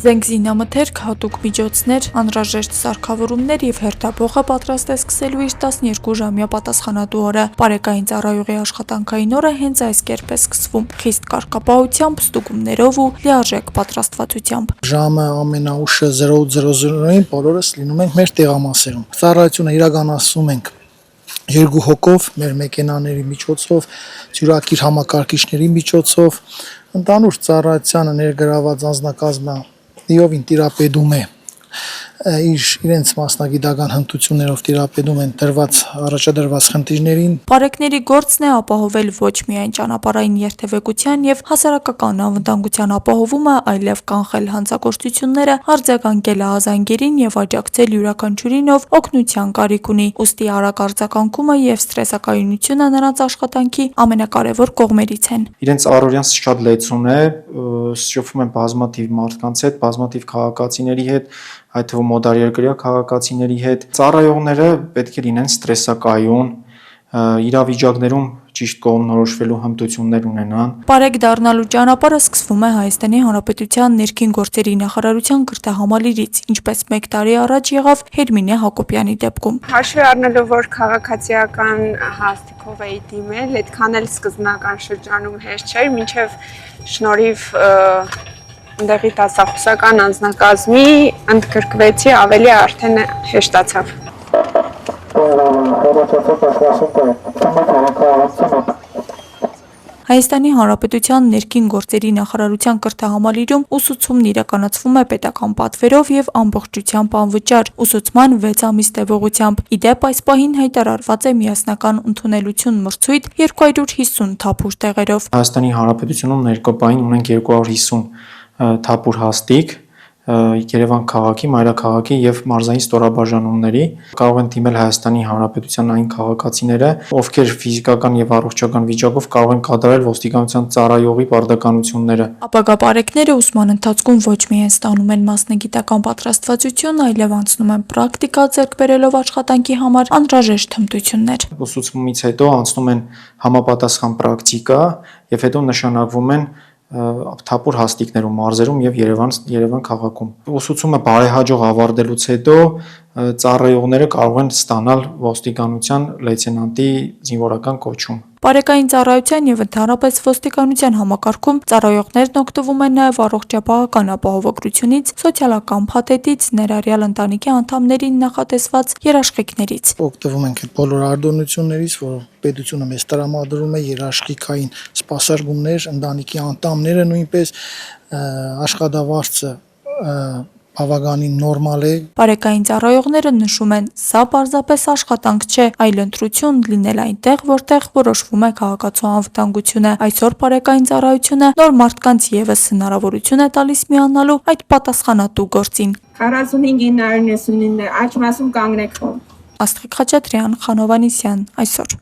Զենք զինամթերք, հատուկ միջոցներ, անհրաժեշտ սարքավորումներ եւ հերթափոխը պատրաստ է սկսելու իր 12-ժամյա պատասխանատու օրը։ Բարեկային ծառայողի աշխատանքային օրը հենց այս կերպ է սկսվում՝ խիստ կարգապահությամբ, ստուգումներով ու լիարժեք պատրաստվածությամբ։ Ժամը ամենաուշը 08:00-ին բոլորս լինում ենք մեր տեղամասերում։ Ծառայությունը իրականացնում ենք 2 հոգով, մեր մեքենաների միջոցով, յուրաքիր համակարգիչների միջոցով, ընդհանուր ծառայությանը ներգրաված անձնակազմը լիովին տիրապետում է իրենց մասնագիտական հմտություններով տիրապետում են առաջադրված խնդիրներին։ Պարեկների գործն է ապահովել ոչ միայն ճանապարհային երթևեկության եւ հասարակական անվտանգության ապահովումը, այլև կանխել հանցագործությունները, արձագանքել ահազանգերին եւ աջակցել յուրաքանչյուրին, ով օգնության կարիք ունի։ Ուստի արագ արձագանքումը եւ սթրեսակայունությունը նրանց աշխատանքի ամենակարևոր կողմերից են։ Իրենց առօրյան շատ լեցուն է, շփվում են բազմաթիվ մարդկանց հետ, բազմաթիվ քաղաքացիների հետ, այդ թվում մոտարերկրյա քաղաքացիների հետ։ Ծառայողները պետք է լինեն սթրեսակայուն, իրավիճակներում ճիշտ կողմնորոշվելու հմտություններ ունենան։ Պարեկ դառնալու ճանապարհը սկսվում է Հայաստանի Հանրապետության ներքին գործերի նախարարության քրթահամալիրից, ինչպես 1 տարի առաջ եղավ Հերմինե Հակոբյանի դեպքում։ Հաշվի առնելով, որ քաղաքացիական հաստիքով էի դիմել, այդքան էլ սկզբնական շրջանում հեշտ չէր, մինչև շնորհիվ ընդեղի դասախոսական անձնակազմի ընդգրկվեցի, ավելի արդեն հեշտացավ։ Հայաստանի Հանրապետության ներքին գործերի նախարարության քրթահամալիրում ուսուցումն իրականացվում է պետական պատվերով եւ ամբողջությամբ անվճար, ուսուցման 6 ամիս տևողությամբ։ Իդեպ այս պահին հայտարարված է միասնական ընդունելություն մրցույթ 250 թափուր տեղերով։ Հայաստանի Հանրապետությունում ներկոպային ունենք 250 թափուր հաստիկ Երևան քաղաքի, մայրաքաղաքի եւ մարզային ստորաբաժանումների կարող են դիմել Հայաստանի Հանրապետության այն քաղաքացիները, ովքեր ֆիզիկական եւ առողջական վիճակով կարող են կատարել ոստիկանության ծառայողի պարտականությունները։ Ապագա պարեկները ուսման ընթացքում ոչ միայն ստանում են մասնագիտական պատրաստվածություն, այլև անցնում են պրակտիկա ձեռք բերելով աշխատանքի համար անհրաժեշտ հմտություններ։ Ուսուցումից հետո անցնում են համապատասխան պրակտիկա եւ հետո նշանակվում են թափուր հաստիկներում, մարզերում եւ Երևան քաղաքում։ Ուսուցումը բարեհաջող ավարտելուց հետո ծառայողները կարող են ստանալ ոստիկանության լեյտենանտի զինվորական կոչում։ Պարեկային ծառայության եւ ընդհանրապես ոստիկանության համակարգում ծառայողներն օգտվում են նաեւ առողջապահական ապահովագրությունից, սոցիալական փաթեթից, ներառյալ ընտանիքի անդամներին նախատեսված երաշխիքներից։ Օգտվում ենք այդ բոլոր արտոնություններից, որ պետությունը մեզ տրամադրում է, երաշխիքային սպասարկումներ, ընտանիքի անդամները նույնպես, աշխատավարձը բավականին նորմալ է։ Պարեկային ծառայողները նշում են, սա պարզապես աշխատանք չէ, այլ ընտրություն լինել այնտեղ, որտեղ որոշվում է քաղաքացու անվտանգությունը։ Այսօր պարեկային ծառայությունը նոր մարդկանց եւս հնարավորություն է տալիս միանալու այդ պատասխանատու գործին։ 45999 աջ մասում կանգնեք։ Աստղիկ Խաչատրյան, Խանովանիսյան, այսօր։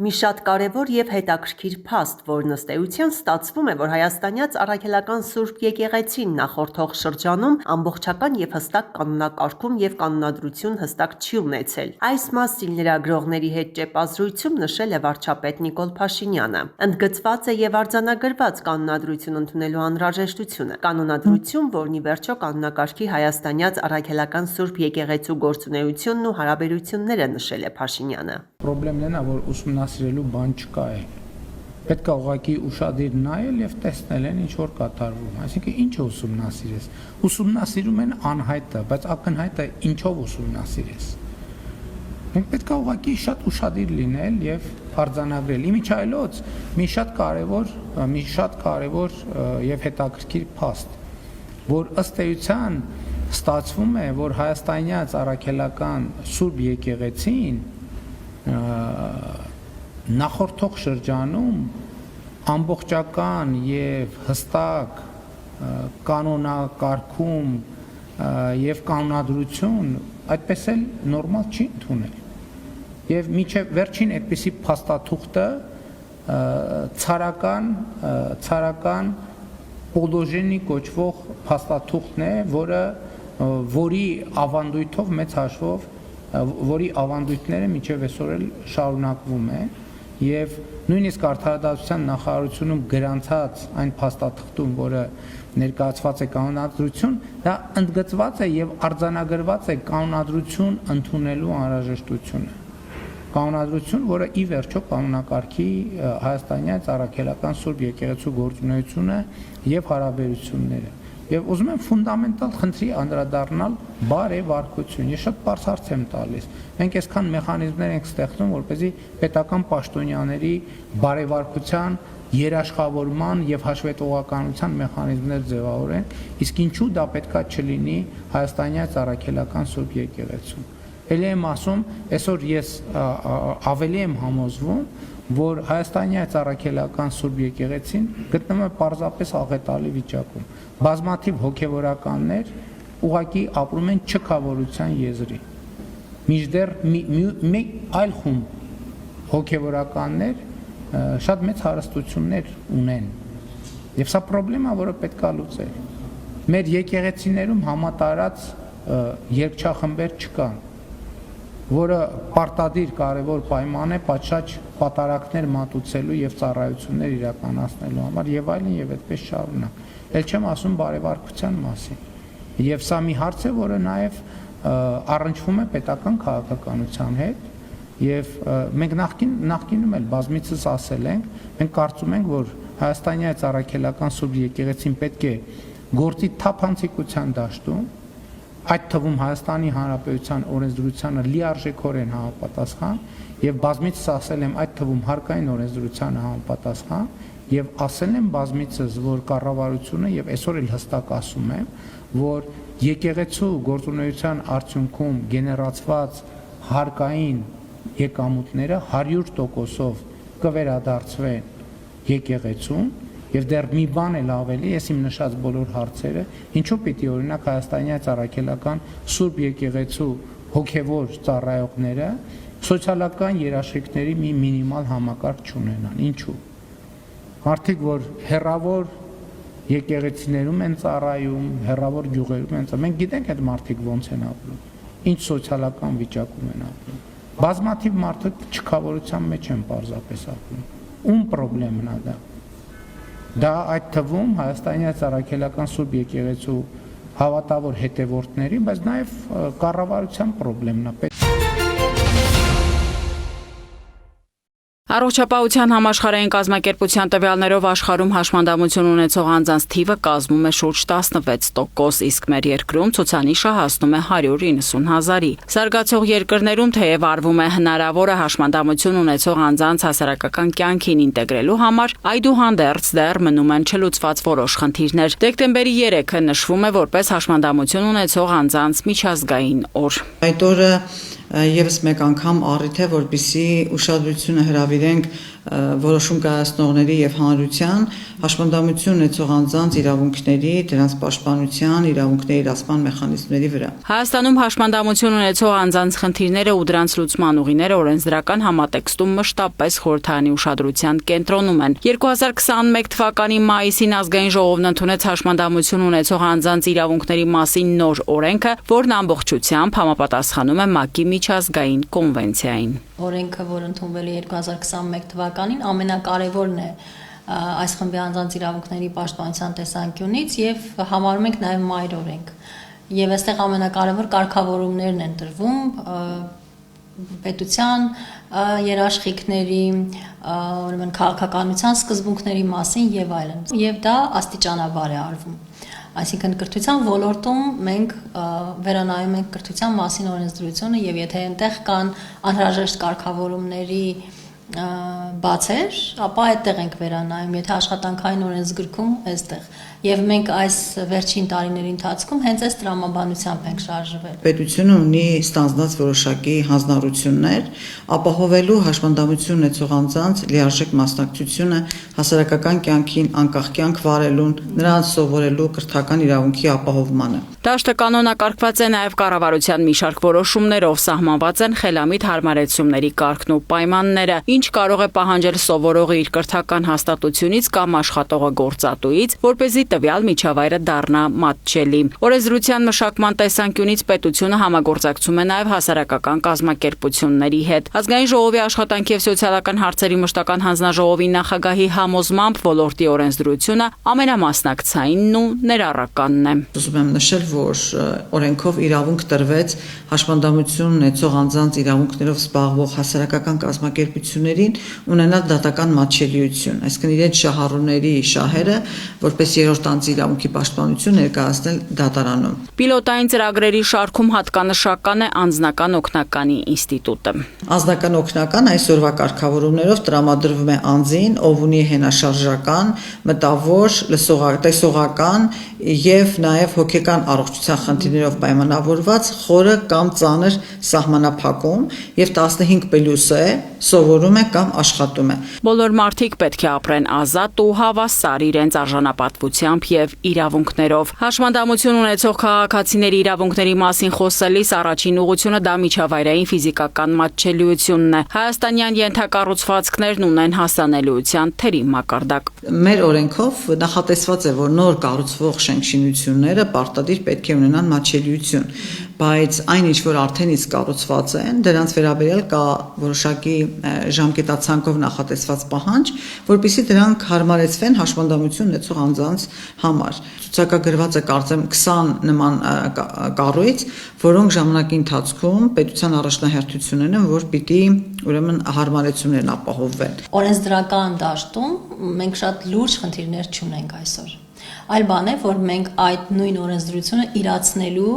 Մի շատ կարևոր եւ հետաքրքիր փաստ, որն ըստ էության ստացվում է, որ հայաստանյաց առաքելական Սուրբ եկեղեցին նախորդող շրջանում ամբողջական եւ հստակ կանոնակարգում եւ կանոնադրություն հստակ չի ունեցել։ Այս մասին լրագրողների հետ ճեպազրույցում նշել է վարչապետ Նիկոլ Փաշինյանը։ Ընդգծված է եւ արձանագրված կանոնադրություն ընդունելու անհրաժեշտությունը։ Կանոնադրություն, որն ի վերջո կանոնակարգի հայաստանյաց առաքելական Սուրբ եկեղեցու գործունեությունն ու հարաբերությունները, նշել է Փաշինյանը։ Պրոբլեմն է, որ ուսումնասիրելու բան չկա է։ Պետք է ուղղակի ուշադիր նայել եւ տեսնել են ինչ որ կատարվում։ Այսինքն ինչ է ուսումնասիրես։ Ուսումնասիրում են անհայտը, բայց ակնհայտը ինչով ուսումնասիրես։ Մենք պետք է ուղղակի շատ ուշադիր լինել եւ արձանագրել։ Իմիջայլոց մի շատ կարեւոր եւ հետաքրքիր փաստ, որ ըստ էության ստացվում է, որ հայաստանյաց առաքելական Սուրբ եկեղեցին նախորդող շրջանում ամբողջական եւ հստակ կանոնակարգում եւ կանոնադրություն այդպես էլ նորմալ չի ընդունել։ Եվ մինչև վերջին այդպիսի փաստաթուղթը ցարական պոդոժենի կոչվող փաստաթուղթն է, որի ավանդույթով մեծ հաշվով որի ավանդույթները մինչև այսօր էլ շարունակվում է եւ նույնիսկ արդարադատության նախարարությունում գրանցած այն փաստաթղթում, որը ներկայացված է կանոնադրություն, դա ընդգծված է եւ արձանագրված է կանոնադրություն ընդունելու անհրաժեշտությունը։ Կանոնադրություն, որը ի վերջո կանոնակարգի հայաստանյան առաքելական Սուրբ եկեղեցու գործունեությունը եւ հարաբերությունները։ Եվ ուզում եմ ֆունդամենտալ խնդրի անդրադառնալ բարեվարկություն։ Ես շատ բարձ հարց եմ տալիս։ Մենք այսքան մեխանիզմներ ենք ստեղծում, որպեսզի պետական պաշտոնյաների բարեվարկության, երաշխավորման եւ հաշվետվողականության մեխանիզմներ ձևավորեն, իսկ ինչու դա պետքա չլինի հայաստանյան առաքելական Սուրբ եկեղեցու։ Էլի եմ ասում, այսօր ես ավելի եմ համոզվում, որ հայաստանյան առաքելական Սուրբ եկեղեցին գտնվում է պարզապես աղետալի վիճակում։ Բազմաթիվ հոգևորականներ ուղղակի ապրում են չքավորության եզրի։ Մինչդեռ մի այլ խումբ հոգևորականներ շատ մեծ հարստություններ ունեն։ Եվ սա խնդրեմա, որը պետք է լուծել։ Մեր եկեղեցիներում համատարած երգչախմբեր չկան, որը պարտադիր կարևոր պայման է պատշաճ պատարակներ մատուցելու եւ ծառայություններ իրականացնելու համար եւ այլն եւ այդպես շարունակ։ Էլ չեմ ասում բարեվարկության մասին։ Եվ սա մի հարց է, որը նաեւ առնչվում է պետական քաղաքականության հետ եւ մենք նախկինում էլ բազմիցս ասել ենք, մենք կարծում ենք, որ հայաստանյան առաքելական Սուրբ եկեղեցին պետք է գործի թափանցիկության դաշտում, այդ թվում Հայաստանի Հանրապետության օրենսդրությանը լիարժեքորեն համապատասխան եւ բազմիցս ասել եմ այդ թվում հարկային օրենսդրությանը համապատասխան եւ ասել եմ բազմիցս, որ կառավարությունը եւ այսօր էլ հստակ ասում եմ, որ եկեղեցու գործունեության արդյունքում գեներացված հարկային եկամուտները 100%-ով կվերադարձվեն եկեղեցուն եւ դեռ մի բան էլ ավելի, ես իմ նշած բոլոր հարցերը, ինչու պիտի օրինակ հայաստանյան առաքելական Սուրբ եկեղեցու հոգևոր ծառայողները սոցիալական երաշխիքների մի մինիմալ համակարգ չունենան, ինչու։ Մարդիկ, որ հեռավոր եկեղեցիներում են ծառայում, հեռավոր գյուղերում են ծառայում, մենք գիտենք այդ մարդիկ ոնց են ապրում, ինչ սոցիալական վիճակում են ապրում։ Բազմաթիվ մարդիկ չքավորության մեջ են պարզապես ապրում։ Ում խնդիրն է դա։ Դա այդ թվում հայաստանյան առաքելական Սուրբ եկեղեցու հավատավոր հետևորդների, բայց նաև կառավարության խնդիրն է։ Առողջապահության համաշխարհային կազմակերպության տվյալներով աշխարհում հաշմանդամություն ունեցող անձանց թիվը կազմում է շուրջ 16%, իսկ մեր երկրում ցուցանիշը հասնում է 190,000-ի։ Զարգացող երկրներում թեև արվում է հնարավորը հաշմանդամություն ունեցող անձանց հասարակական կյանքին ինտեգրելու համար, այդուհանդերձ դեռ մնում են չլուծված որոշ խնդիրներ։ Դեկտեմբերի 3-ը նշվում է որպես հաշմանդամություն ունեցող անձանց միջազգային օր։ Այդ օրը եւս մեկ անգամ առիթ է, որպեսզի ուշադրությունը հրավիրենք որոշում կայացնողների եւ հանրության հաշմանդամություն ունեցող անձանց իրավունքների, դրանց պաշտպանության, իրավունքների իրացման մեխանիզմների վրա։ Հայաստանում հաշմանդամություն ունեցող անձանց խնդիրները ու դրանց լուծման ուղիները օրենսդրական համատեքստում մշտապես խորհրդարանի ուշադրության կենտրոնում են։ 2021 թվականի մայիսին ազգային ժողովն ընդունեց հաշմանդամություն ունեցող անձանց իրավունքների մասին նոր օրենքը, որն ամբողջությամբ համապատասխանում է ՄԱԿ-ի միջազգային կոնվենցիային։ Օրենքը, որ ընդունվել է 2021 թվականին, ամենակարևորն է այս խմբի անձանց իրավունքների պաշտպանության տեսանկյունից եւ համարում ենք նաեւ մայր օրենք։ Եվ այստեղ ամենակարևոր կարգավորումներն են տրվում պետության երաշխիքների, ուրեմն քաղաքականության սկզբունքների մասին եւ այլն։ Եվ դա աստիճանաբար է արվում։ Այսինքն կրթության ոլորտում մենք վերանայում ենք կրթության մասին օրենսդրությունը եւ եթե այնտեղ կան անհրաժեշտ կարգավորումների բացեր, ապա այդտեղ ենք վերանայում, եթե աշխատանքային օրենսգրքում այստեղ։ Եվ մենք այս վերջին տարիների ընթացքում հենց այս տրամաբանությամբ ենք շարժվել։ Պետությունը ունի ստանձնած որոշակի հանձնառություններ, ապահովելու հաշմանդամություն ունեցող անձանց լիարժեք մասնակցությունը հասարակական կյանքին, անկախ կյանք վարելուն, նրանց սովորելու կրթական իրավունքի ապահովմանը։ Դաշտը կանոնակարգված է նաև կառավարության մի շարք որոշումներով, սահմանված են խելամիտ հարմարեցումների կարգն ու պայմանները, ինչ կարող է պահանջել սովորողը իր կրթական հաստատությունից կամ աշխատողը գործատուից, որպեսզի տվյալ միջավայրը դառնա մատչելի։ Օրենսդրության մշակման տեսանկյունից պետությունը համագործակցում է նաև հասարակական կազմակերպությունների հետ։ Ազգային ժողովի աշխատանքի և սոցիալական հարցերի մշտական հանձնաժողովի նախագահի համոզմամբ ոլորտի օրենսդրությունը ամենամասնակցայինն ու ներառականն է։ Ուզում եմ նշել, որ օրենքով իրավունք տրվեց հաշմանդամություն ունեցող անձանց իրավունքներով զբաղվող հասարակական կազմակերպություններին ունենալ դատական մատչելիություն, այսինքն իրենց շահառուների շահերը որպես երրորդ անձի իրավունքի պաշտպանություն ներկայացնել դատարանում։ Պիլոտային ծրագրերի շարքում հատկանշական է անձնական օգնականի ինստիտուտը։ Անձնական օգնական այսօրվա կարգավորումներով տրամադրվում է անձին, ով ունի հենաշարժական, մտավոր, տեսողական եւ նաեւ հոգեկան առողջության խնդիրներով պայմանավորված խորը կամ ծանր սահմանափակում եւ 15+ է, սովորում է կամ աշխատում է։ Բոլոր մարդիկ պետք է ապրեն ազատ ու հավասար իրենց արժանապատվությամբ եւ իրավունքներով։ Հաշմանդամություն ունեցող քաղաքացիների իրավունքների մասին խոսելիս առաջին ուղղությունը դա միջավայրային ֆիզիկական մատչելիությունն է։ Հայաստանյան ենթակառուցվածքներն ունեն հասանելիության թերի մակարդակ։ Մեր օրենքով նախատեսված է, որ նոր կառուցվող շենքշինությունները պարտադիր պետք է ունենան մատչելիություն, բայց այն ինչ որ արդեն իսկ կառուցված են, դրանց վերաբերյալ կա որոշակի ժամկետացանկով նախատեսված պահանջ, որպեսզի դրանք հարմարեցվեն հաշմանդամություն ունեցող անձանց համար։ Ցուցակագրված է կարծեմ 20 նման կառույց, որոնք ժամանակի ընթացքում պետության առաջնահերթությունն են, որ պիտի ուրեմն հարմարեցումներն ապահովվեն։ Օրենսդրական դաշտում մենք շատ լուրջ խնդիրներ չունենք այսօր։ Այլ բան է, որ մենք այդ նույն օրենսդրությունը իրացնելու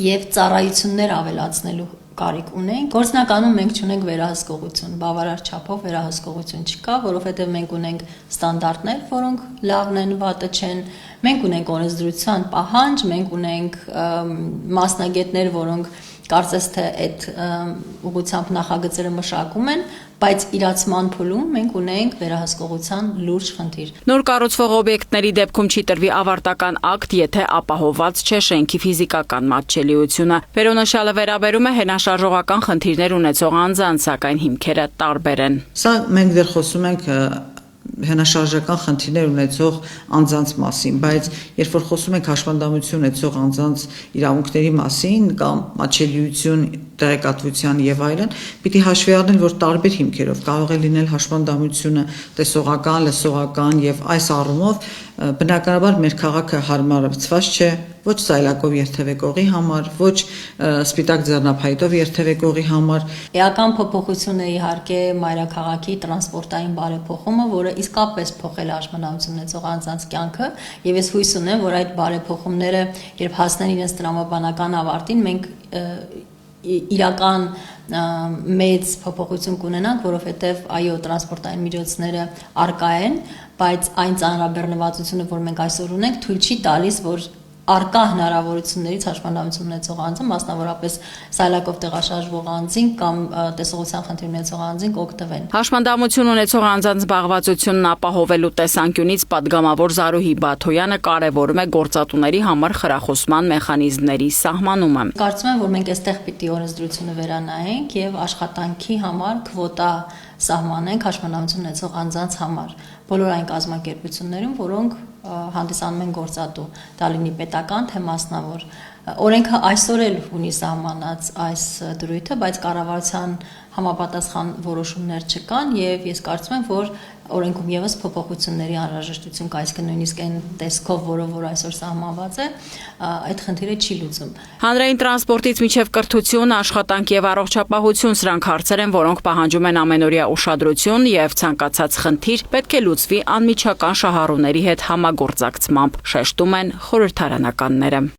եւ ծառայություններ ավելացնելու կարիք ունենք։ Գործնականում մենք չունենք վերահսկողություն, բավարար չափով վերահսկողություն չկա, որովհետեւ մենք ունենք ստանդարտներ, որոնք լավն են, վատը չեն։ Մենք ունենք օրենսդրության պահանջ, մենք ունենք մասնագետներ, որոնք կարծես թե այդ ուղղությամբ նախագծերը մշակում են, բայց իրացման փուլում մենք ունենք վերահսկողության լուրջ խնդիր։ Նոր կառուցվող օբյեկտների դեպքում չի տրվի ավարտական ակտ, եթե ապահովված չէ շենքի ֆիզիկական մատչելիությունը։ Վերոնշյալը վերաբերում է հենաշարժողական խնդիրներ ունեցող անձանց, սակայն հիմքերը տարբեր են։ Սա մենք դեռ խոսում ենք հենաշարժական խնդիրներ ունեցող անձանց մասին, բայց երբ որ խոսում ենք հաշմանդամություն ունեցող անձանց իրավունքների մասին կամ մատչելիություն, տեղեկատվության եւ այլն, պիտի հաշվի առնել, որ տարբեր հիմքերով կարող է լինել հաշմանդամությունը տեսողական, լսողական եւ այս առումով բնականաբար մեր քաղաքը հարմարեցված չէ ոչ սայլակով երթևեկողի համար, ոչ սպիտակ ձեռնափայտով երթևեկողի համար։ Էական փոփոխությունն է իհարկե մայրաքաղաքի տրանսպորտային բարեփոխումը, որը իսկապես փոխել է հաշմանդամություն ունեցող անձանց կյանքը, եւ ես հույս ունեմ, որ այդ բարեփոխումները, երբ հասնեն իրենց տրամաբանական ավարտին, մենք իրական մեծ փոփոխություն կունենանք, որովհետև այո, տրանսպորտային միջոցները արկա են, բայց այն ծանրաբեռնվածությունը, որ մենք այսօր ունենք, թույլ չի տալիս, որ արկա հնարավորություններից հաշմանդամություն ունեցող անձը, մասնավորապես սայլակով տեղաշարժվող անձին կամ տեսողության խնդիր ունեցող անձին կօգտվեն։ Հաշմանդամություն ունեցող անձանց զբաղվածությունն ապահովելու տեսանկյունից պատգամավոր Զարուհի Բաթոյանը կարևորում է գործատուների համար խրախուսման մեխանիզմների սահմանումը։ Կարծում եմ, որ մենք այստեղ պիտի օրենսդրությունը վերանայենք եւ աշխատանքի համար քվոտա սահմանենք հաշմանդամություն ունեցող անձանց համար բոլոր այն կազմակերպություններում, որոնք հանդիսանում են գործատու, դա լինի պետական, թե մասնավոր։ Օրենքը այսօր էլ ունի սահմանած այս դրույթը, բայց կառավարության համապատասխան որոշումներ չկան եւ ես կարծում եմ, որ օրենքում եւս փոփոխությունների անհրաժեշտություն կա, այսինքն նույնիսկ այն տեսքով, որ այսօր սահմանված է, այդ խնդիրը չի լուծում։ Հանրային տրանսպորտից մինչև կրթություն, աշխատանք եւ առողջապահություն սրանք հարցեր են, որոնք պահանջում են ամենօրյա ուշադրություն եւ ցանկացած խնդիր պետք է լուծվի անմիջական շահառուների հետ համագործակցմամբ, շեշտում են խորհրդարանականները։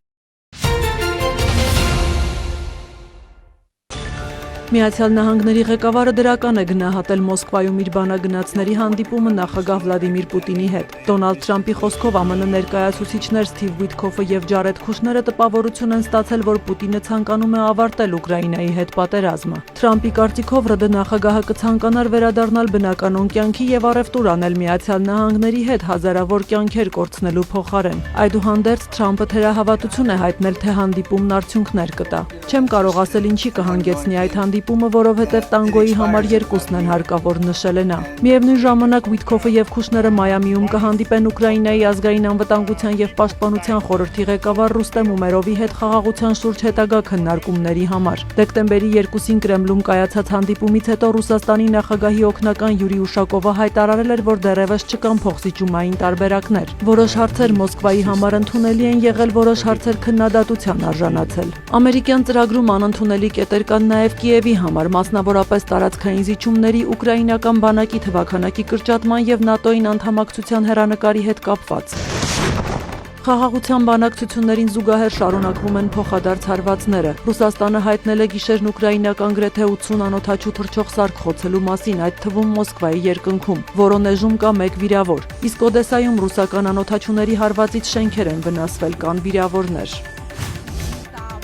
Միացյալ Նահանգների ղեկավարը դրական է գնահատել Մոսկվայում իր բանագնացների հանդիպումը նախագահ Վլադիմիր Պուտինի հետ։ Դոնալդ Թրամփի խոսքով ԱՄՆ ներկայացուցիչներ Սթիվ Ուիթքոֆը եւ Ջարեդ Քուշները տպավորություն են ստացել, որ Պուտինը ցանկանում է ավարտել Ուկրաինայի հետ պատերազմը։ Թրամփի կարծիքով ՌԴ նախագահը կցանկանար վերադառնալ բնականոն կյանքի եւ առևտուր անել Միացյալ Նահանգների հետ հազարավոր կյանքեր կորցնելու փոխարեն։ Այդուհանդերձ Թրամփը թերահավատություն է հայտնել, թե հանդիպումն արդյունքներ կտա։ Չեմ կարող ասել ինչի կհանգեցնի այդ հանդիպումը, հանդիպումը, որովհետև տանգոյի համար երկուսն են հարկավոր, նշել է նա։ Միևնույն ժամանակ Ուիտքոֆը եւ Քուշները Մայամիում կհանդիպեն Ուկրաինայի ազգային անվտանգության եւ պաշտպանության խորհրդի ղեկավար Ռուստեմ Ումերովի հետ խաղաղության շուրջ հետագա քննարկումների համար։ Դեկտեմբերի 2-ին Կրեմլում կայացած հանդիպումից հետո Ռուսաստանի նախագահի օգնական Յուրի Ուշակովը հայտարարել էր, որ դեռևս չկան փոխզիջումային տարբերակներ։ Որոշ հարցեր Մոսկվայի համար ընդունելի են եղել, որոշ հարցեր քննադատության արժանացել։ Ամերիկյան ծրագրում անընդունելի կետեր կան նաև Կիևի համար, մասնավորապես տարածքային զիջումների, ուկրաինական բանակի թվաքանակի կրճատման եւ ՆԱՏՕ-ին անդամակցության հեռանկարի հետ կապված։ Խաղաղության բանակցություններին զուգահեռ շարունակվում են փոխադարձ հարվածները։ Ռուսաստանը հայտնել է գիշերն ուկրաինական գրեթե 80 անօդաչու թռչող սարք խոցելու մասին, այդ թվում Մոսկվայի երկնքում։ Վորոնեժում կա 1 վիրավոր։ Իսկ Օդեսայում ռուսական անօդաչուների հարվածից շենքեր են վնասվել, կան վիրավորներ։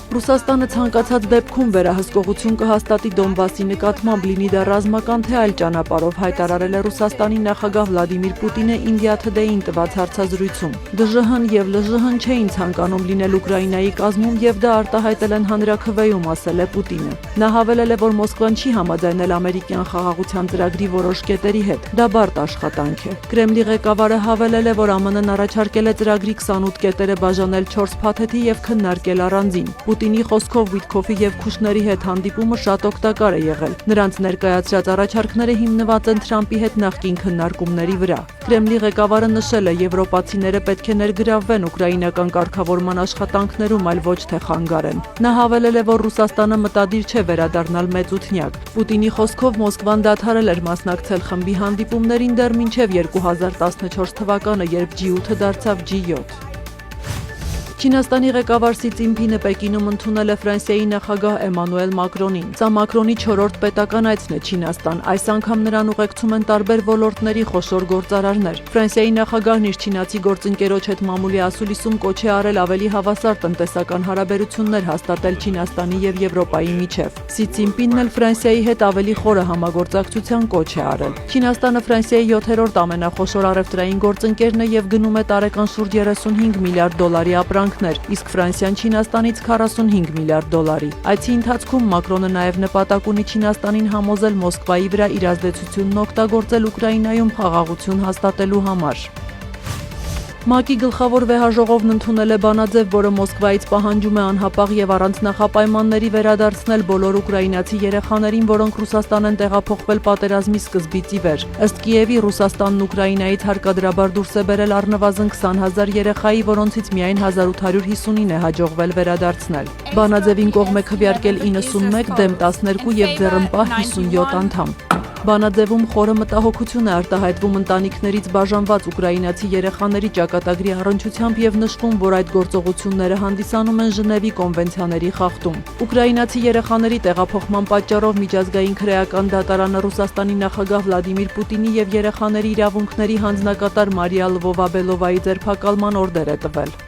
Ռուսաստանը ցանկացած դեպքում վերահսկողություն կհաստատի Դոնբասի նկատմամբ, լինի դա ռազմական թե այլ ճանապարհով, հայտարարել է Ռուսաստանի նախագահ Վլադիմիր Պուտինը India Today-ին տված հարցազրույցում։ ԴԺՀ-ն եւ ԼԺՀ-ն չէին ցանկանում լինել Ուկրաինայի կազմում եւ դա արտահայտել են հանրաքվեում, ասել է Պուտինը։ Նա հավելել է, որ Մոսկվան չի համաձայնել ամերիկյան խաղաղության ծրագրի որոշ կետերի հետ։ Դա բարդ աշխատանք է։ Կրեմլի ղեկավարը հավելել է, որ ԱՄՆ-ն առաջարկել է ծրագրի 28 կետերը բաժանել 4 փաթեթի եւ քննարկել առանձին։ Պուտինի խոսքով Ուիտքոֆի եւ Քուշների հետ հանդիպումը շատ օգտակար է եղել։ Նրանց ներկայացրած առաջարկները հիմնված են Թրամփի հետ նախկին քննարկումների վրա։ Կրեմլի ղեկավարը նշել է, եվրոպացիները պետք է ներգրավվեն ուկրաինական կարգավորման աշխատանքներում, այլ ոչ թե խանգարեն։ Նա հավելել է, որ Ռուսաստանը մտադիր չէ վերադառնալ մեծութնյակ։ Պուտինի խոսքով Մոսկվան դադարել էր մասնակցել խմբի հանդիպումներին դեռ մինչև 2014 թվականը, երբ G8-ը դարձավ G7։ Չինաստանի ղեկավար Սի Ցզինփինը Պեկինում ընդունել է Ֆրանսիայի նախագահ Էմանուել Մակրոնին։ Սա Մակրոնի 4-րդ պետական այցն է Չինաստան։ Այս անգամ նրան ուղեկցում են տարբեր ոլորտների խոշոր գործարարներ։ Ֆրանսիայի նախագահն իր չինացի գործընկերոջ հետ մամուլի ասուլիսում կոչ է արել ավելի հավասար տնտեսական հարաբերություններ հաստատել Չինաստանի եւ Եվրոպայի միջև։ Սի Ցզինփինն էլ Ֆրանսիայի հետ ավելի խորը համագործակցության կոչ է արել։ Չինաստանը Ֆրանսիայի 7-րդ ամենախոշոր առևտրային գործընկերն է եւ գնում է տարեկան շուրջ 35 միլիարդ դոլարի ապրանք, իսկ Ֆրանսիան Չինաստանից 45 միլիարդ դոլարի։ Այցի ընթացքում Մակրոնը նաև նպատակ ունի Չինաստանին համոզել Մոսկվայի վրա իր ազդեցությունն օգտագործել Ուկրաինայում խաղաղություն հաստատելու համար։ ՄԱԿ-ի գլխավոր վեհաժողովն ընդունել է բանաձև, որը Մոսկվայից պահանջում է անհապաղ եւ առանց նախապայմանների վերադարձնել բոլոր ուկրաինացի երեխաներին, որոնք Ռուսաստան են տեղափոխվել պատերազմի սկզբից ի վեր։ Ըստ Կիևի, Ռուսաստանն Ուկրաինայից հարկադրաբար դուրս է բերել առնվազն 20,000 երեխայի, որոնցից միայն 1859 է հաջողվել վերադարձնել։ Բանաձևին կողմ է քվեարկել 91, դեմ 12 եւ ձեռնպահ 57 անդամ։ Բանաձևում խորը մտահոգություն է արտահայտվում ընտանիքներից բաժանված ուկրաինացի երեխաների ճակատագրի առնչությամբ եւ նշվում, որ այդ գործողությունները հանդիսանում են Ժնևի կոնվենցիաների խախտում։ Ուկրաինացի երեխաների տեղափոխման պատճառով միջազգային քրեական դատարանը Ռուսաստանի նախագահ Վլադիմիր Պուտինի եւ երեխաների իրավունքների հանձնակատար Մարիա Լվովա-Բելովայի ձերբակալման օրդեր է տվել։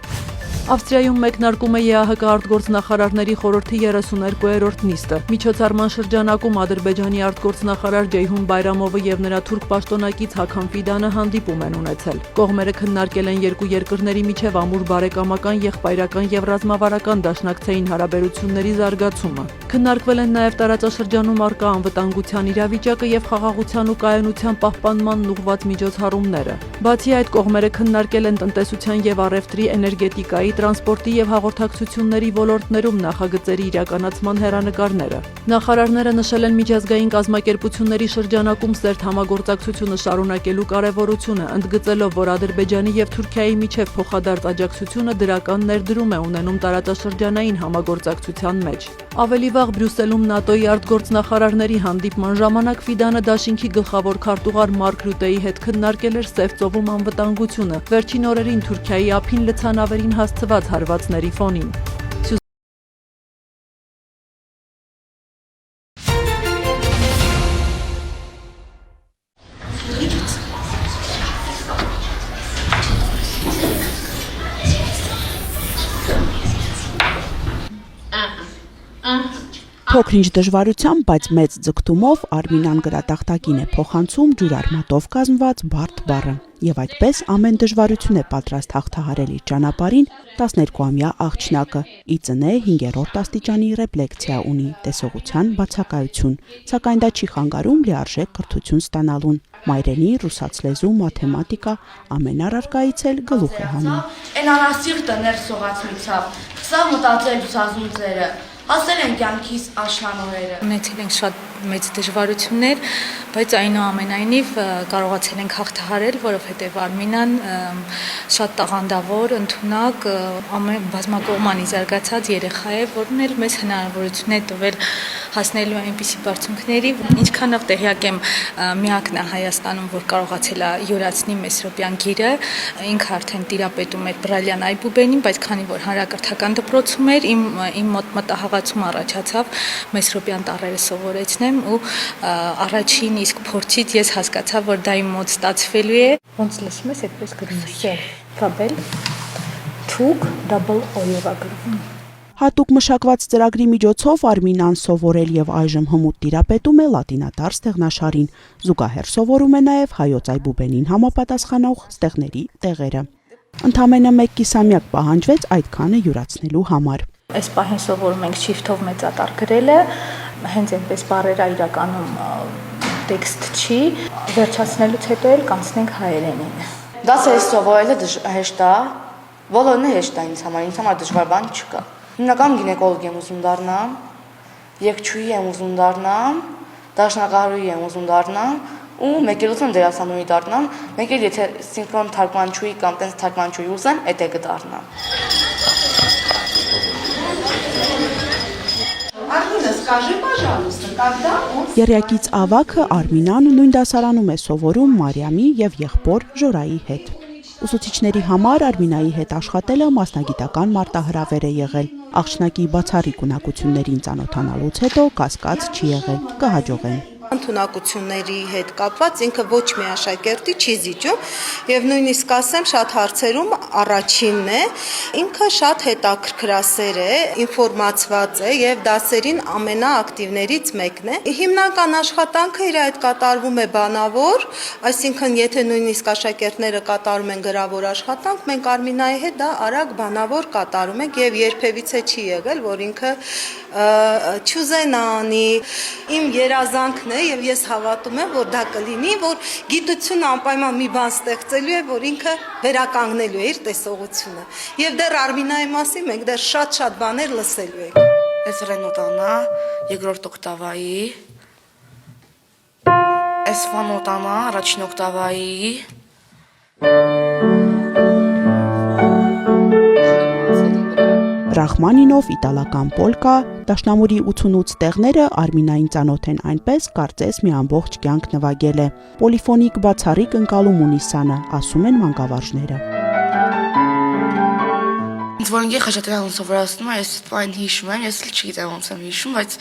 Ավստրիայում մեկնարկում է ԵԱՀԿ արտգործնախարարների խորհրդի 32-րդ նիստը։ Միջոցառման շրջանակում Ադրբեջանի արտգործնախարար Ջեյհուն Բայրամովը եւ նրա թուրք պաշտոնակից Հաքան Ֆիդանը հանդիպում են ունեցել։ Կողմերը քննարկել են երկու երկրների միջև ամուր բարեկամական, եղբայրական եւ ռազմավարական դաշնակցային հարաբերությունների զարգացումը։ Քննարկվել են նաեւ տարածաշրջանում առկա անվտանգության իրավիճակը եւ խաղաղության ու կայունության պահպանմանն ուղղված միջոցառումները։ Բացի այդ, կողմերը քննարկել են տնտեսության եւ առևտրի, էներգետիկայի, տրանսպորտի եւ հաղորդակցությունների ոլորտներում նախագծերի իրականացման հեռանկարները։ Նախարարները նշել են միջազգային կազմակերպությունների շրջանակում սերտ համագործակցությունը շարունակելու կարևորությունը, ընդգծելով, որ Ադրբեջանի եւ Թուրքիայի միջև փոխադարձ աջակցությունը դրական ներդրում է ունենում տարածաշրջանային համագործակցության մեջ։ Ավելի վաղ Բրյուսելում ՆԱՏՕ-ի արտգործնախարարների հանդիպման ժամանակ Ֆիդանը դաշինքի գլխավոր քարտուղար Մարկ Ռյուտեի հետ քննարկել էր Սև ծովում անվտանգությունը, վերջին օրերին Թուրքիայի ափին լցանավերին հասցված հարվածների ֆոնին։ Փոքրինչ դժվարությամբ, բայց մեծ ձգտումով Արմինան գրատախտակին է փոխանցում ջուրարմատով կազմված բարդ բառը եւ այդպես ամեն դժվարություն է պատրաստ հաղթահարել իր ճանապարհին 12-ամյա աղջնակը։ Ի ծնե 5-րդ աստիճանի ռեֆլեկցիա ունի, տեսողության բացակայություն, սակայն դա չի խանգարում լիարժեք կրթություն ստանալուն։ Մայրենի, ռուսաց լեզու, մաթեմատիկա ամեն առարկայից էլ գլուխ է հանում։ Այն անասիրտը ներսողաց միցավ, սա մտածել սազունցերը, հասել են կյանքիս աշնանորերը։ Ունեցել ենք շատ մեծ դժվարություններ, բայց այնուամենայնիվ կարողացել ենք հաղթահարել, որովհետև Արմինան շատ տաղանդավոր, ընդունակ, բազմակողմանի զարգացած երեխա է, որն էլ մեծ հնարավորություն է տվել հասնելու այնպիսի բարձունքների, ինչքանով տեղյակ եմ, միակն է Հայաստանում, որ կարողացել է յուրացնի Մեսրոպյան գիրը, ինքը արդեն տիրապետում էր Բրալյան Այբուբենին, բայց քանի որ հանրակրթական դպրոցում էր, իմ մոտ մտահղացում առաջացավ Մեսրոպյան տառերը սովորեցնեմ ու առաջին իսկ փորձից ես հասկացա, որ դա իմ մոտ ստացվելու է։ Ոնց լսում ես, այդպես գրում ես, Ֆաբել, թուկ, դաբլ օյով գրում։ Հատուկ մշակված ծրագրի միջոցով Արմինան սովորել եւ այժմ հմուտ տիրապետում է լատինատար ստեղնաշարին, զուգահեռ սովորում է նաեւ հայոց Այբուբենին համապատասխանող ստեղների տեղերը։ Ընդամենը 1 կիսամյակ պահանջվեց այդքանը յուրացնելու համար։ Այս պահին սովորում ենք շիֆթով մեծատար գրելը, հենց այնպես բառերը իրականում տեքստ չի, վերջացնելուց հետո էլ կանցնենք հայերենին։ Դասը սովորելը հեշտ է, բոլորն հեշտ է ինձ համար դժվար բան չկա։ Հիմնական գինեկոլոգ եմ ուզում դառնամ, երգչուհի եմ ուզում դառնամ, դաշնակահարուհի եմ ուզում դառնամ ու մեկ էլ ուզում դերասանուհի դառնամ, մեկ էլ եթե սինխրոն թարգմանչուհի կամ տենց թարգմանչուհի ուզեմ, էդ է կդառնամ։ Արմինա, скажи, пожалуйста, когда он Եռյակից ավագը Արմինան նույն դասարանում է սովորում Մարիամի եւ եղբոր Ժորայի հետ։ Ուսուցիչների համար Արմինայի հետ աշխատելը մասնագիտական մարտահրավեր է եղել։ Աղջնակի բացառիկ ունակություններին ծանոթանալուց հետո կասկած չի եղել, կհաջողեն։ Ընդունակությունների հետ կապված ինքը ոչ մի աշակերտի չի զիջում եւ նույնիսկ ասեմ շատ հարցերում առաջինն է, ինքը շատ հետաքրքրասեր է, ինֆորմացված է եւ դասերին ամենաակտիվներից մեկն է։ Հիմնական աշխատանքը իր այդ կատարվում է բանավոր, այսինքն եթե նույնիսկ աշակերտները կատարում են գրավոր աշխատանք, մենք Արմինայի հետ դա արագ բանավոր կատարում ենք եւ երբևիցե չի եղել, որ ինքը չուզենանի։ Իմ երազանքն է եւ ես հավատում եմ, որ դա կլինի, որ գիտությունը անպայման մի բան ստեղծելու է, որ ինքը վերականգնելու է իր տեսողությունը։ Եվ դեռ Արմինայի մասին մենք դեռ շատ բաներ լսելու ենք։ Այս ռենոտանա, երկրորդ օկտավայի, այս ֆա նոտանա, առաջին օկտավայի, Ռախմանինով, իտալական պոլկա, դաշնամուրի 88 տեղները Արմինային ծանոթ են այնպես, կարծես մի ամբողջ կյանք նվագել է։ Պոլիֆոնիկ բացառիկ ընկալում ունի սանը, ասում են մանկավարժները։ Ինձ որ ինքը խաչատերան սովորացնում է, ես այն հիշում եմ, ես չգիտեմ ոնց եմ հիշում, բայց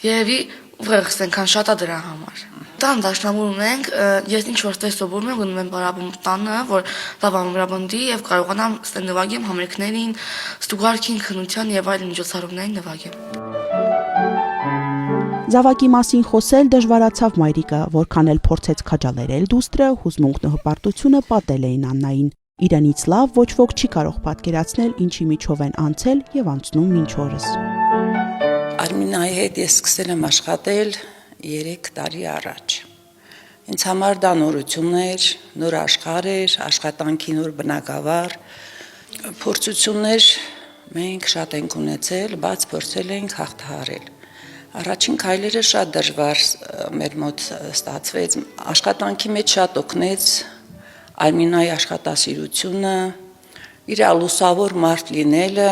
երևի ուղեղս այնքան շատ է դրա համար։ Տան դաշնամուրում ենք, ես ինչ որ սովորում եմ, գնում եմ բարաբում տանը, որ լավ ամրապնդի եւ կարողանամ նվագեմ համերգներին, ստուգարքին, քննության եւ այլ միջոցառումներին նվագեմ։ Զավակի մասին խոսել դժվարացավ մայրիկը, որքան էլ փորձեց քաջալերել դուստրը, հուզմունքն ու հպարտությունը պատել էին Աննային։ Իրանից լավ ոչ ոք չի կարող պատկերացնել, ինչի միջով են անցել եւ անցնում մինչ օրս։ Արմինայի հետ ես սկսել եմ աշխատել 3 տարի առաջ։ Ինձ համար դա նորություն էր, նոր աշխարհ էր, աշխատանքի նոր բնակավար, փորձություններ մենք շատ ենք ունեցել, բայց փորձել ենք հաղթահարել։ Առաջին քայլերը շատ դժվար մեր մոտ ստացվեց, աշխատանքի մեջ շատ օգնեց Արմինայի աշխատասիրությունը, իր լուսավոր մարդ լինելը։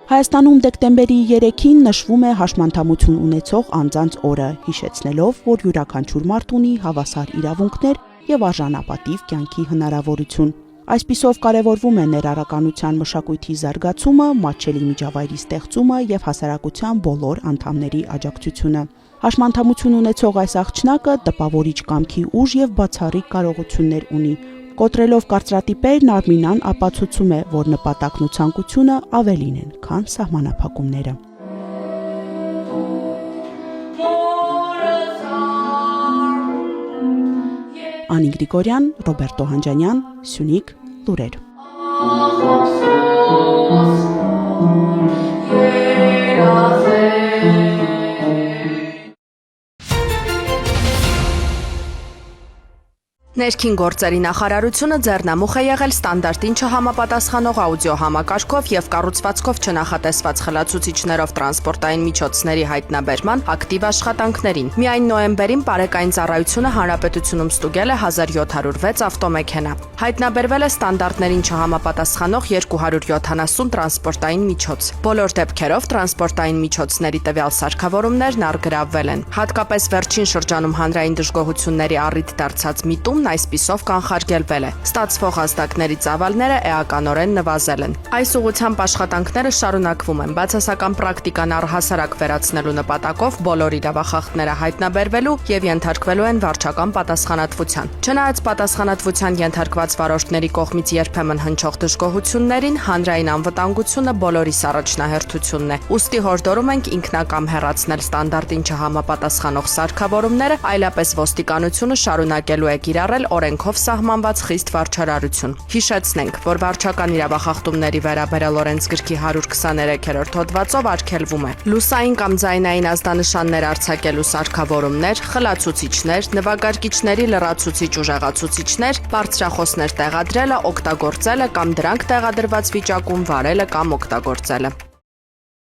Հայաստանում դեկտեմբերի 3-ին նշվում է հաշմանդամություն ունեցող անձանց օրը, հիշեցնելով, որ յուրաքանչյուր մարդ ունի հավասար իրավունքներ եւ արժանապատիվ կյանքի հնարավորություն։ Այսպիսով կարևորվում է ներառականության մշակույթի զարգացումը, մատչելի միջավայրի ստեղծումը եւ հասարակության բոլոր անդամների աջակցությունը։ Հաշմանդամություն ունեցող այս աղջնակը տպավորիչ կամքի ուժ եւ բացառիկ կարողություններ ունի։ Կոտրելով կարծրատիպերն Արմինան ապացուցում է, որ նպատակն ու ցանկությունը ավելին են, քան սահմանափակումները։ Վանի Գրիգորյան, Ռոբերտո Հանջանյան, Սյունիք, լուրեր։ Ներքին գործերի նախարարությունը ձեռնամուխ է եղել ստանդարտին չհամապատասխանող աուդիո համակարգով եւ կառուցվածքով չնախատեսված խլացուցիչներով տրանսպորտային միջոցների հայտնաբերման ակտիվ աշխատանքներին։ Միայն նոյեմբերին Պարեկային ծառայությունը հանրապետությունում ստուգել է 1706 ավտոմեքենա։ Հայտնաբերվել է ստանդարտներին չհամապատասխանող 270 տրանսպորտային միջոց։ Բոլոր դեպքերով տրանսպորտային միջոցների տվյալ սարքավորումներն առգրավվել են։ Հատկապես վերջին շրջանում հանրային դժգոհությունների առիթ դարձած միտում այսպիսով կանխարգելվել է։ Ստացվող ազդակների ծավալները էականորեն նվազել են։ Այս ուղղությամբ աշխատանքները շարունակվում են։ Բացասական պրակտիկան առհասարակ վերացնելու նպատակով բոլոր իրավախախտները հայտնաբերվելու եւ ենթարկվելու են վարչական պատասխանատվության։ Չնայած պատասխանատվության ենթարկված վարորդների կողմից երբեմն հնչող դժգոհություններին, հանրային անվտանգությունը բոլորիս առաջնահերթությունն է։ Ուստի հորդորում ենք ինքնակամ հեռացնել ստանդարտին չհամապատասխանող սարքավորումները, այլապես ոստիկանությունը շարունակելու է կիրառել օրենքով սահմանված խիստ վարչարարություն։ Հիշեցնենք, որ վարչական իրավախախտումների վերաբերյալ օրենսգրքի 123-րդ հոդվածով արգելվում է լուսային կամ ձայնային ազդանշաններ արձակելու սարքավորումներ, խլացուցիչներ, նվագարկիչների լրացուցիչ ուժեղացուցիչներ, բարձրախոսներ տեղադրելը, օգտագործելը կամ դրանք տեղադրված վիճակում վարելը կամ օգտագործելը։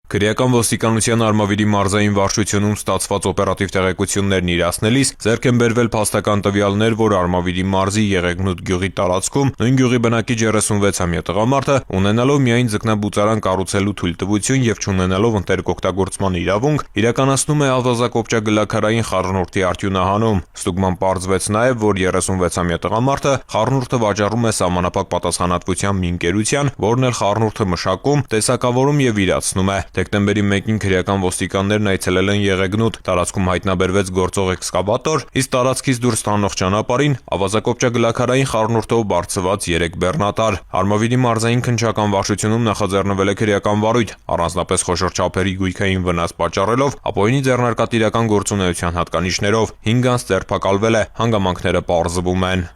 Քրեական ոստիկանության Արմավիրի մարզային վարչությունում ստացված օպերատիվ տեղեկություններն իրացնելիս ձեռք են բերվել փաստական տվյալներ, որ Արմավիրի մարզի Եղեգնուտ գյուղի տարածքում նույն գյուղի բնակիչ 36-ամյա տղամարդը, ունենալով միայն ձկնաբուծարան կառուցելու թույլտվություն եւ չունենալով ընտերգօգտագործման իրավունք, իրականացնում է ավազակոպճագլաքարային խառնուրդի արդյունահանում։ Ստուգման պարզվեց նաեւ, որ 36-ամյա տղամարդը խառնուրդը վաճառում է սահմանափակ պատասխանատվությամբ մի ընկերության, որն էլ խառնուրդը մշակում, տեսակավորում եւ իրացնում է։ Դեկտեմբերի 1-ին քրեական ոստիկաններն այցելել են Եղեգնուտ, տարածքում հայտնաբերվեց գործող էքսկավատոր, իսկ տարածքից դուրս տանող ճանապարհին ավազակոպճագլաքարային խառնուրդով բարձված 3 բեռնատար։ Արմավիրի մարզային քննչական վարչությունում նախաձեռնվել է քրեական վարույթ, առանձնապես խոշոր չափերի գույքային վնաս պատճառելով, ապօրինի ձեռնարկատիրական գործունեության հատկանիշներով 5 անձ ձերբակալվել է, հանգամանքները պարզվում են։